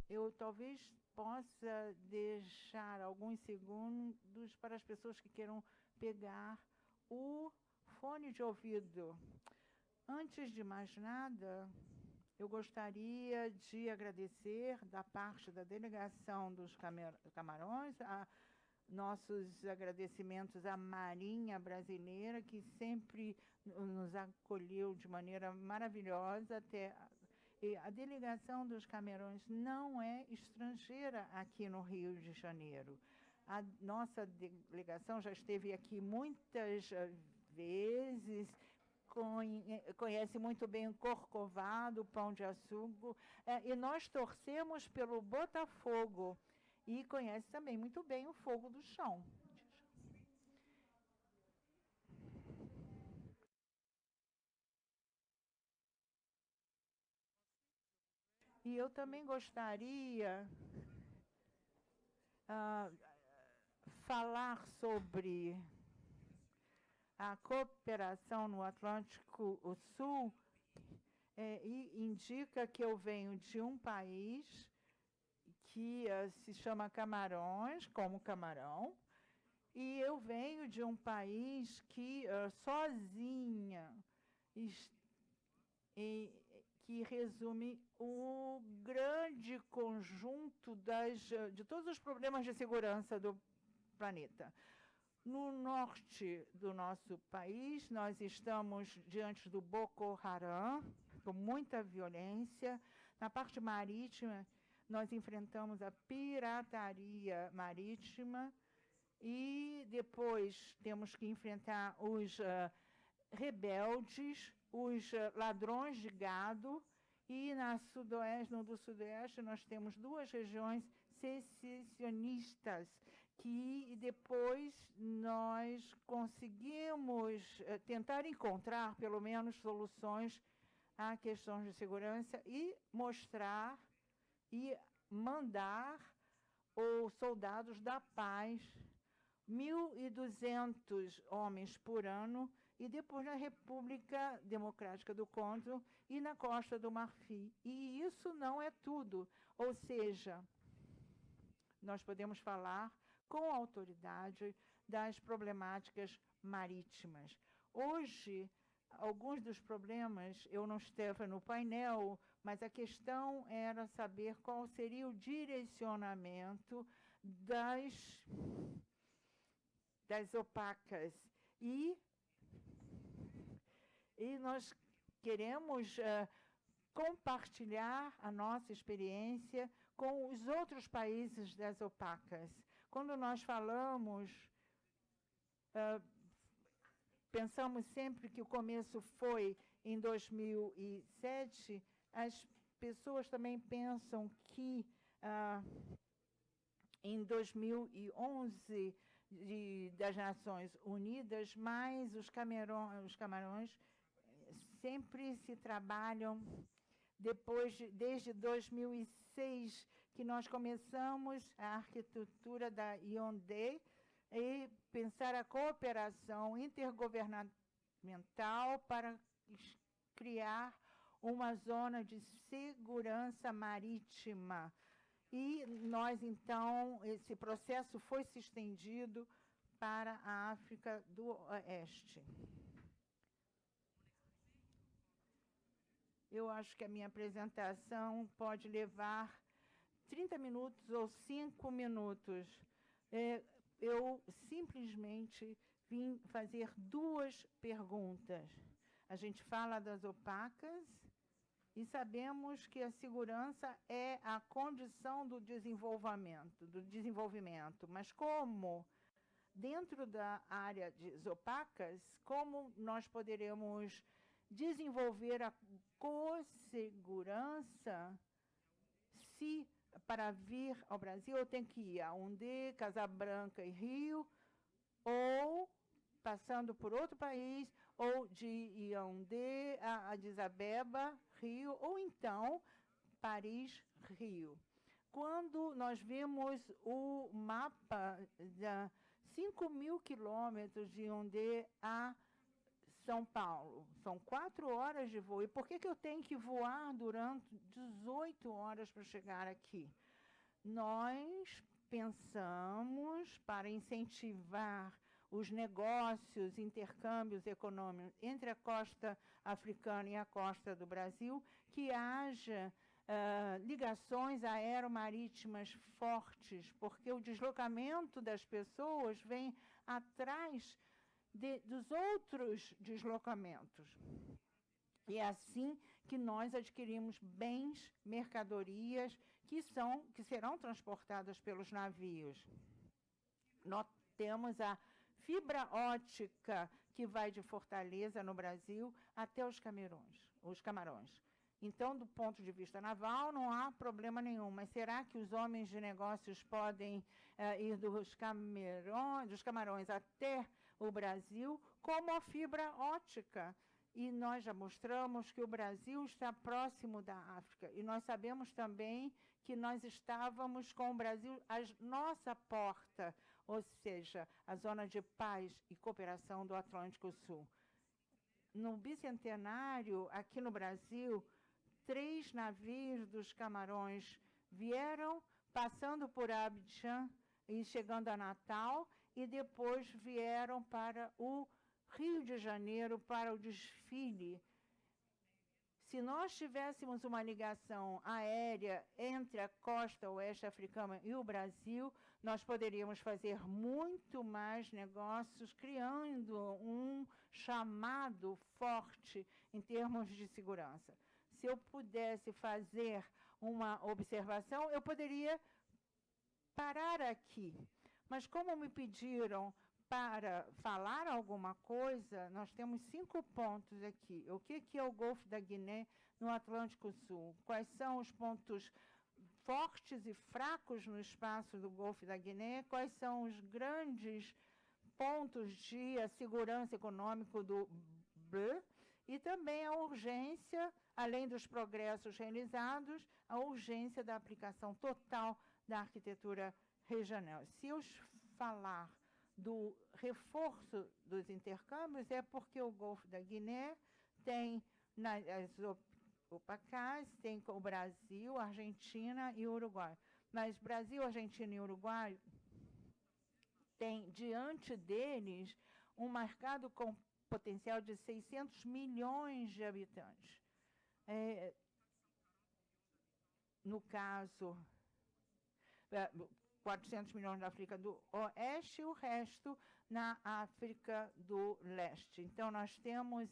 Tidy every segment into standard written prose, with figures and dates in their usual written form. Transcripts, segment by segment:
Eu talvez possa deixar alguns segundos para as pessoas que queiram pegar o fone de ouvido. Antes de mais nada, eu gostaria de agradecer da parte da delegação dos Camarões, nossos agradecimentos à Marinha Brasileira, que sempre nos acolheu de maneira maravilhosa. E a delegação dos Camarões não é estrangeira aqui no Rio de Janeiro. A nossa delegação já esteve aqui muitas vezes, conhece muito bem o Corcovado, o Pão de Açúcar, e nós torcemos pelo Botafogo, e conhece também muito bem o Fogo do Chão. E eu também gostaria falar sobre a cooperação no Atlântico Sul, e indica que eu venho de um país que se chama Camarões, como camarão, e eu venho de um país que sozinha, que resume o grande conjunto de todos os problemas de segurança do planeta. No norte do nosso país, nós estamos diante do Boko Haram, com muita violência. Na parte marítima, nós enfrentamos a pirataria marítima e depois temos que enfrentar os rebeldes, os ladrões de gado. E no sudoeste nós temos duas regiões secessionistas, que depois nós conseguimos tentar encontrar, pelo menos, soluções a questões de segurança e mostrar e mandar os soldados da paz, 1.200 homens por ano, e depois na República Democrática do Congo e na Costa do Marfim. E isso não é tudo. Ou seja, nós podemos falar com autoridade das problemáticas marítimas. Hoje, alguns dos problemas, eu não estava no painel, mas a questão era saber qual seria o direcionamento das opacas. E nós queremos compartilhar a nossa experiência com os outros países das opacas. Quando nós falamos, pensamos sempre que o começo foi em 2007, as pessoas também pensam que em 2011, das Nações Unidas, mas os Camarões sempre se trabalham desde 2006, que nós começamos a arquitetura da IOND e pensar a cooperação intergovernamental para criar uma zona de segurança marítima. E nós, então, esse processo foi se estendido para a África do Oeste. Eu acho que a minha apresentação pode levar 30 minutos ou 5 minutos. Eu simplesmente vim fazer duas perguntas. A gente fala das opacas, e sabemos que a segurança é a condição do desenvolvimento. Mas como, dentro da área de opacas, como nós poderemos desenvolver a co-segurança se, para vir ao Brasil, eu tenho que ir a Yaoundé, Casabranca e Rio, ou passando por outro país, ou de Yaoundé a Addis Abeba, Rio, ou então Paris, Rio. Quando nós vimos o mapa de 5.000 quilômetros de Yaoundé a São Paulo. São 4 horas de voo. E por que eu tenho que voar durante 18 horas para chegar aqui? Nós pensamos para incentivar os negócios, intercâmbios econômicos entre a costa africana e a costa do Brasil, que haja ligações aeromarítimas fortes, porque o deslocamento das pessoas vem atrás dos outros deslocamentos. E é assim que nós adquirimos bens, mercadorias, que serão transportadas pelos navios. Nós temos a fibra ótica que vai de Fortaleza, no Brasil, até os Camarões. Então, do ponto de vista naval, não há problema nenhum. Mas será que os homens de negócios podem ir dos Camarões até o Brasil, como a fibra ótica? E nós já mostramos que o Brasil está próximo da África. E nós sabemos também que nós estávamos com o Brasil à nossa porta, ou seja, a zona de paz e cooperação do Atlântico Sul. No bicentenário, aqui no Brasil, 3 navios dos Camarões vieram, passando por Abidjan e chegando a Natal, e depois vieram para o Rio de Janeiro para o desfile. Se nós tivéssemos uma ligação aérea entre a costa oeste africana e o Brasil, nós poderíamos fazer muito mais negócios, criando um chamado forte em termos de segurança. Se eu pudesse fazer uma observação, eu poderia parar aqui. Mas como me pediram para falar alguma coisa, nós temos 5 pontos aqui. O que é o Golfo da Guiné no Atlântico Sul? Quais são os pontos fortes e fracos no espaço do Golfo da Guiné? Quais são os grandes pontos de segurança econômica do BRIC? E também a urgência, além dos progressos realizados, a urgência da aplicação total da arquitetura regional. Se eu falar do reforço dos intercâmbios, é porque o Golfo da Guiné tem as OPACs, tem o Brasil, Argentina e Uruguai. Mas Brasil, Argentina e Uruguai têm diante deles um mercado com potencial de 600 milhões de habitantes. No caso, 400 milhões na África do Oeste e o resto na África do Leste. Então, nós temos,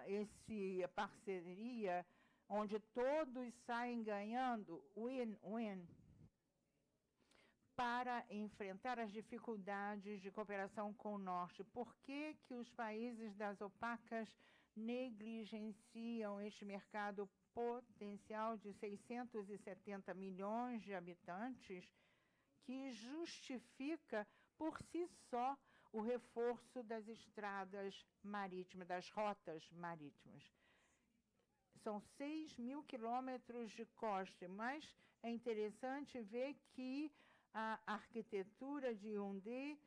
essa parceria onde todos saem ganhando, win-win, para enfrentar as dificuldades de cooperação com o Norte. Por que os países das OPACs negligenciam este mercado potencial de 670 milhões de habitantes, que justifica por si só o reforço das estradas marítimas, das rotas marítimas? São 6 mil quilômetros de costa, mas é interessante ver que a arquitetura de Yaoundé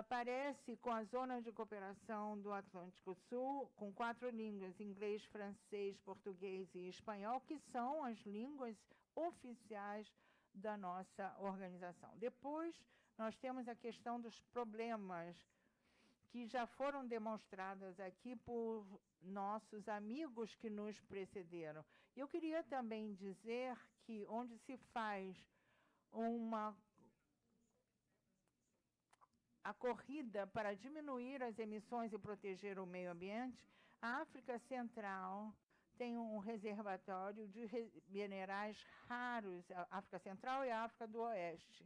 parece com a zona de cooperação do Atlântico Sul, com 4 línguas, inglês, francês, português e espanhol, que são as línguas oficiais da nossa organização. Depois, nós temos a questão dos problemas que já foram demonstradas aqui por nossos amigos que nos precederam. Eu queria também dizer que onde se faz a corrida para diminuir as emissões e proteger o meio ambiente, a África Central tem um reservatório de minerais raros, a África Central e a África do Oeste.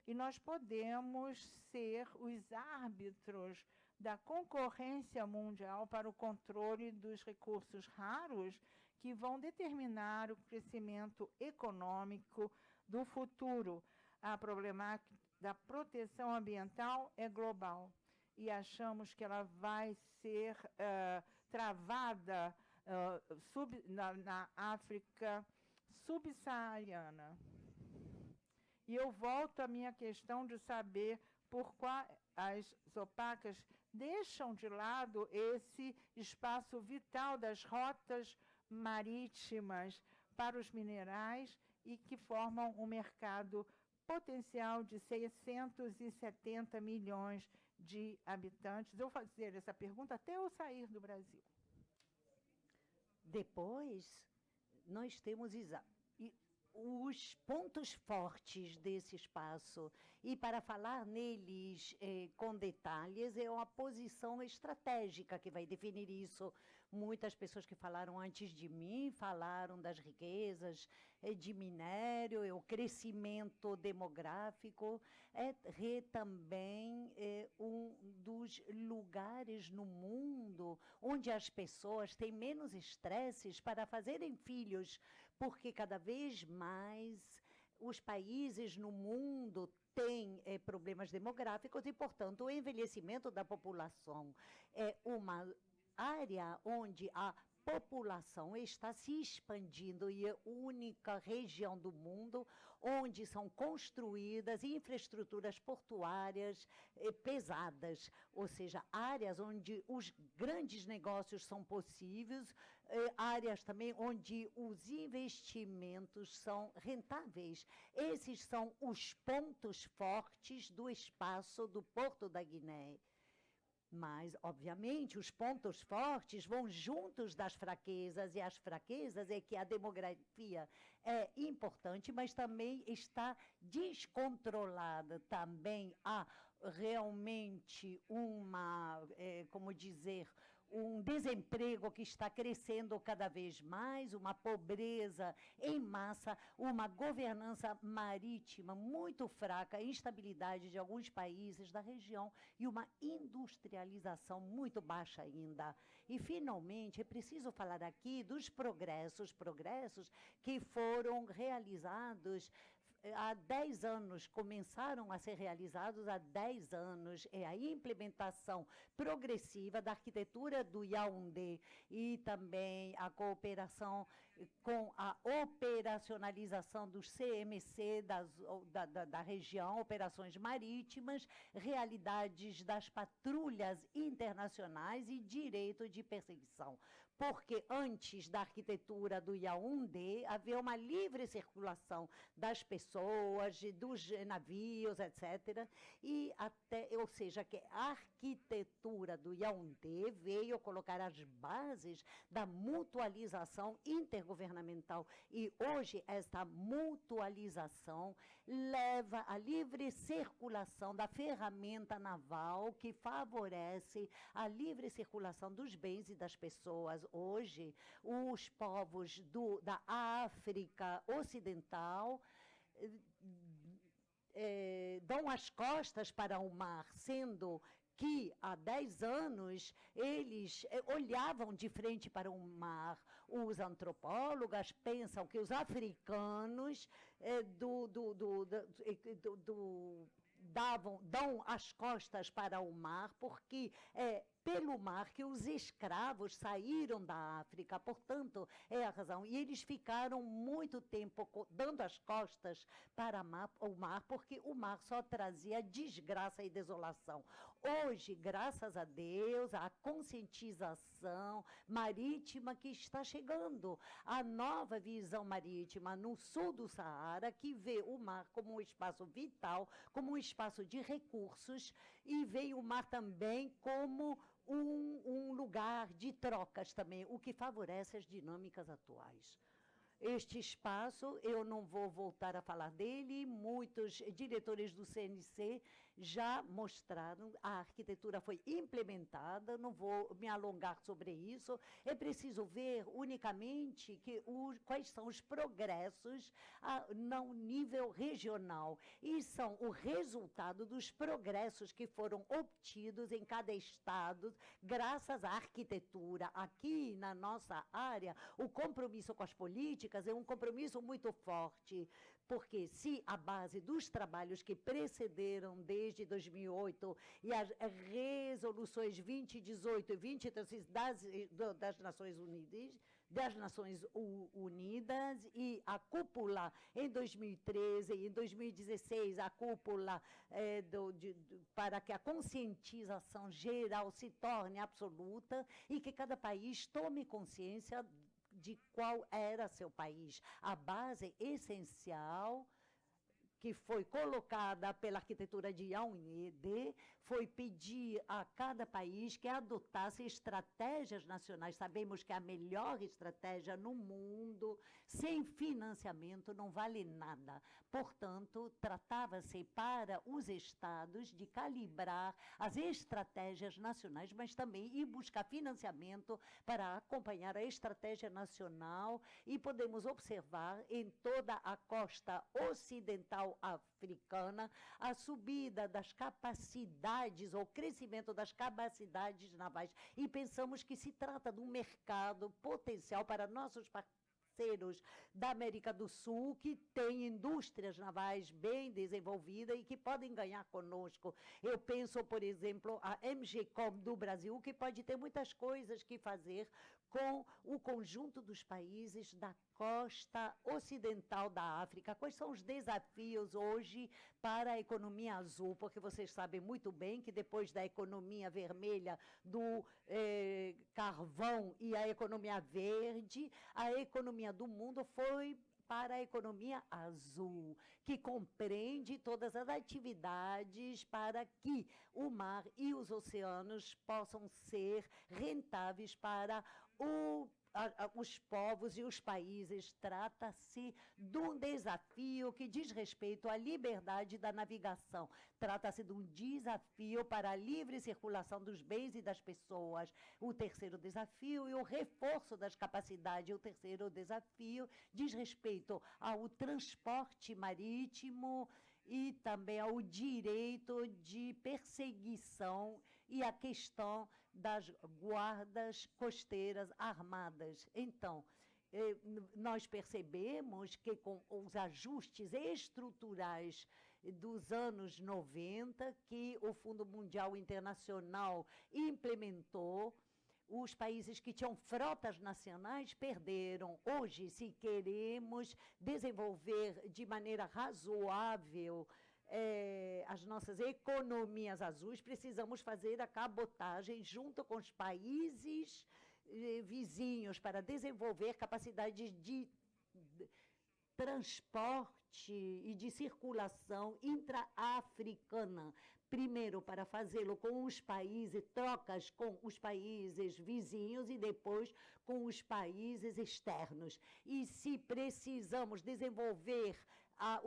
E nós podemos ser os árbitros da concorrência mundial para o controle dos recursos raros que vão determinar o crescimento econômico do futuro. A problemática da proteção ambiental é global e achamos que ela vai ser travada na África subsaariana. E eu volto à minha questão de saber por qual as OPACs deixam de lado esse espaço vital das rotas marítimas para os minerais e que formam um mercado potencial de 670 milhões de habitantes. Eu vou fazer essa pergunta até eu sair do Brasil. Depois, nós temos os pontos fortes desse espaço. E para falar neles com detalhes, é uma posição estratégica que vai definir isso. Muitas pessoas que falaram antes de mim falaram das riquezas de minério, o crescimento demográfico, também um dos lugares no mundo onde as pessoas têm menos estresses para fazerem filhos, porque cada vez mais os países no mundo têm problemas demográficos e, portanto, o envelhecimento da população é uma área onde a população está se expandindo e é a única região do mundo onde são construídas infraestruturas portuárias pesadas, ou seja, áreas onde os grandes negócios são possíveis, áreas também onde os investimentos são rentáveis. Esses são os pontos fortes do espaço do Porto da Guiné. Mas, obviamente, os pontos fortes vão juntos das fraquezas, e as fraquezas é que a demografia é importante, mas também está descontrolada. Também há realmente como dizer, um desemprego que está crescendo cada vez mais, uma pobreza em massa, uma governança marítima muito fraca, instabilidade de alguns países da região e uma industrialização muito baixa ainda. E, finalmente, é preciso falar aqui dos progressos que foram realizados há 10 anos, começaram a ser realizados há 10 anos, é a implementação progressiva da arquitetura do Yaoundé e também a cooperação com a operacionalização dos CMC da região, operações marítimas, realidades das patrulhas internacionais e direito de perseguição. Porque antes da arquitetura do Yaoundé havia uma livre circulação das pessoas, dos navios, etc. E ou seja, que a arquitetura do Yaoundé veio colocar as bases da mutualização intergovernamental. E hoje esta mutualização leva à livre circulação da ferramenta naval que favorece a livre circulação dos bens e das pessoas. Hoje, os povos da África Ocidental dão as costas para o mar, sendo que há 10 anos eles olhavam de frente para o mar. Os antropólogos pensam que os africanos dão as costas para o mar, porque pelo mar que os escravos saíram da África, portanto, é a razão. E eles ficaram muito tempo dando as costas para o mar, porque o mar só trazia desgraça e desolação. Hoje, graças a Deus, a conscientização marítima que está chegando, a nova visão marítima no sul do Saara, que vê o mar como um espaço vital, como um espaço de recursos, e vê o mar também como um lugar de trocas também, o que favorece as dinâmicas atuais. Este espaço, eu não vou voltar a falar dele, muitos diretores do CNC já mostraram, a arquitetura foi implementada, não vou me alongar sobre isso, é preciso ver unicamente quais são os progressos no nível regional, e são o resultado dos progressos que foram obtidos em cada estado, graças à arquitetura. Aqui na nossa área, o compromisso com as políticas é um compromisso muito forte, porque se a base dos trabalhos que precederam desde 2008 e as resoluções 2018 e 2013 das Nações Unidas, das Nações Unidas e a cúpula em 2013 e em 2016, a cúpula para que a conscientização geral se torne absoluta e que cada país tome consciência de qual era seu país. A base essencial que foi colocada pela arquitetura de Yaoundé foi pedir a cada país que adotasse estratégias nacionais. Sabemos que a melhor estratégia no mundo, sem financiamento, não vale nada. Portanto, tratava-se para os estados de calibrar as estratégias nacionais, mas também ir buscar financiamento para acompanhar a estratégia nacional, e podemos observar em toda a costa ocidental africana a subida das capacidades, ou crescimento das capacidades navais, e pensamos que se trata de um mercado potencial para nossos parceiros da América do Sul, que têm indústrias navais bem desenvolvidas e que podem ganhar conosco. Eu penso, por exemplo, a MGCOM do Brasil, que pode ter muitas coisas que fazer com o conjunto dos países da costa ocidental da África. Quais são os desafios hoje para a economia azul? Porque vocês sabem muito bem que depois da economia vermelha, do carvão e a economia verde, a economia do mundo foi para a economia azul, que compreende todas as atividades para que o mar e os oceanos possam ser rentáveis para os povos e os países. Trata-se de um desafio que diz respeito à liberdade da navegação. Trata-se de um desafio para a livre circulação dos bens e das pessoas. O terceiro desafio é o reforço das capacidades. O terceiro desafio diz respeito ao transporte marítimo e também ao direito de perseguição e a questão das guardas costeiras armadas. Então, nós percebemos que com os ajustes estruturais dos anos 90, que o Fundo Mundial Internacional implementou, os países que tinham frotas nacionais perderam. Hoje, se queremos desenvolver de maneira razoável as nossas economias azuis, precisamos fazer a cabotagem junto com os países vizinhos para desenvolver capacidades de transporte e de circulação intra-africana. Primeiro, para fazê-lo com os países, trocas com os países vizinhos e depois com os países externos. E se precisamos desenvolver a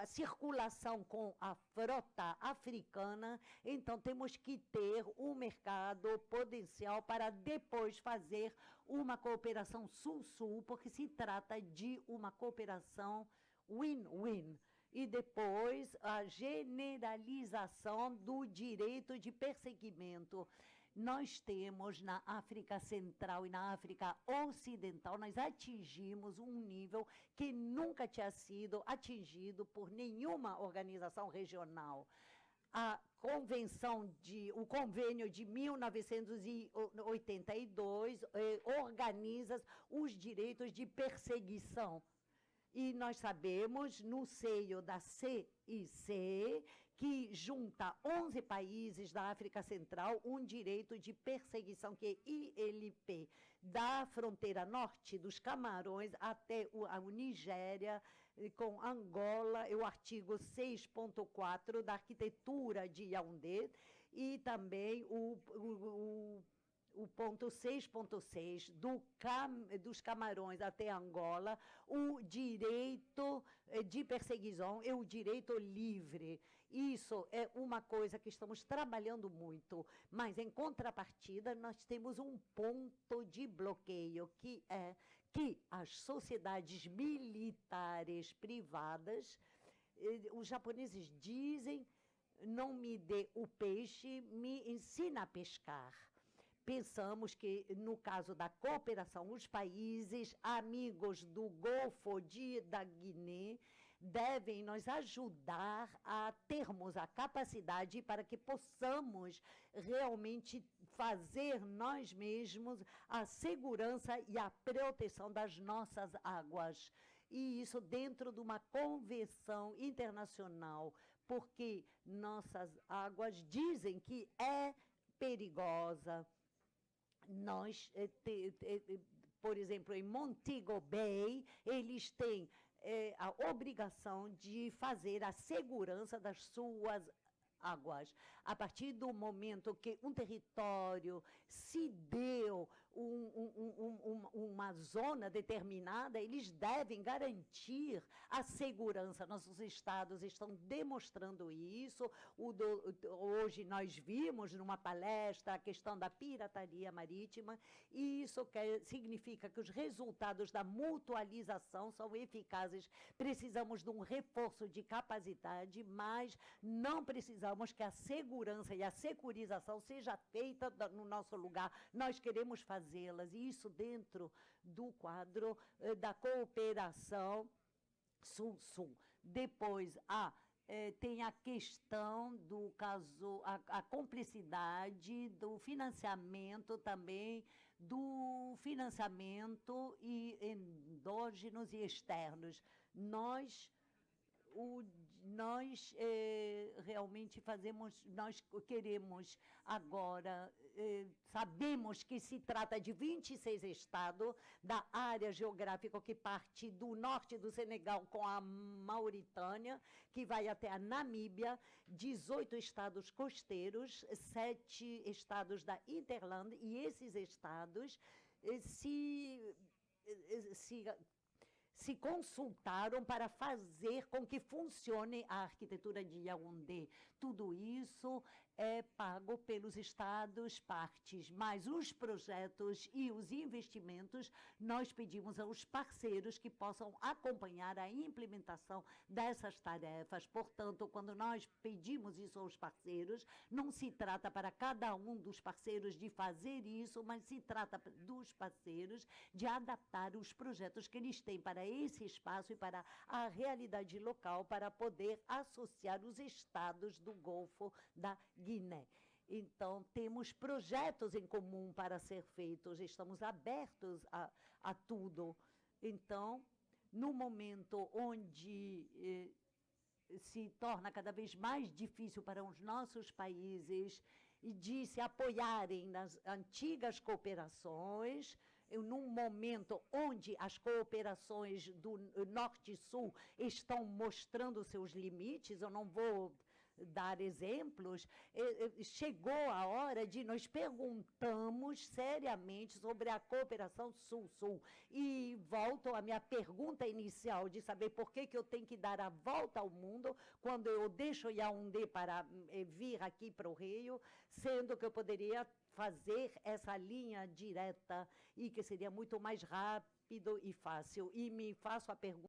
circulação com a frota africana, então temos que ter um mercado potencial para depois fazer uma cooperação sul-sul, porque se trata de uma cooperação win-win. E depois a generalização do direito de perseguimento. Nós temos na África Central e na África Ocidental, nós atingimos um nível que nunca tinha sido atingido por nenhuma organização regional. O convênio de 1982 organiza os direitos de perseguição. E nós sabemos, no seio da CIC, que junta 11 países da África Central, um direito de perseguição, que é ILP, da fronteira norte dos Camarões até a Nigéria, com Angola, é o artigo 6.4 da arquitetura de Yaoundé, e também o ponto 6.6 dos Camarões até Angola, o direito de perseguição é o direito livre. Isso é uma coisa que estamos trabalhando muito, mas em contrapartida nós temos um ponto de bloqueio, que é que as sociedades militares privadas, os japoneses dizem, não me dê o peixe, me ensina a pescar. Pensamos que, no caso da cooperação, os países amigos do Golfo da Guiné devem nos ajudar a termos a capacidade para que possamos realmente fazer nós mesmos a segurança e a proteção das nossas águas. E isso dentro de uma convenção internacional, porque nossas águas dizem que é perigosa. Nós, por exemplo, em Montego Bay, eles têm a obrigação de fazer a segurança das suas águas. A partir do momento que um território se deu uma zona determinada, eles devem garantir a segurança. Nossos estados estão demonstrando isso. Hoje nós vimos numa palestra a questão da pirataria marítima, e isso significa que os resultados da mutualização são eficazes. Precisamos de um reforço de capacidade, mas não precisamos que a segurança e a securização seja feita no nosso lugar. Nós queremos fazê-las, e isso dentro do quadro da cooperação Sul-Sul. Depois, tem a questão do caso, a cumplicidade do financiamento também, do financiamento endógenos e externos. Nós realmente nós queremos agora, sabemos que se trata de 26 estados da área geográfica que parte do norte do Senegal com a Mauritânia, que vai até a Namíbia, 18 estados costeiros, 7 estados da Interland, e esses estados se consultaram para fazer com que funcione a arquitetura de Yaoundé. Tudo isso é pago pelos estados partes, mas os projetos e os investimentos nós pedimos aos parceiros que possam acompanhar a implementação dessas tarefas. Portanto, quando nós pedimos isso aos parceiros, não se trata para cada um dos parceiros de fazer isso, mas se trata dos parceiros de adaptar os projetos que eles têm para esse espaço e para a realidade local, para poder associar os estados do Golfo da Guiné. Então, temos projetos em comum para ser feitos, estamos abertos a tudo. Então, no momento onde se torna cada vez mais difícil para os nossos países de se apoiarem nas antigas cooperações, num momento onde as cooperações do Norte e Sul estão mostrando seus limites, eu não vou dar exemplos, chegou a hora de nós perguntarmos seriamente sobre a cooperação Sul-Sul. E volto à minha pergunta inicial de saber por que eu tenho que dar a volta ao mundo quando eu deixo Yaoundé para vir aqui para o Rio, sendo que eu poderia fazer essa linha direta e que seria muito mais rápido e fácil. E me faço a pergunta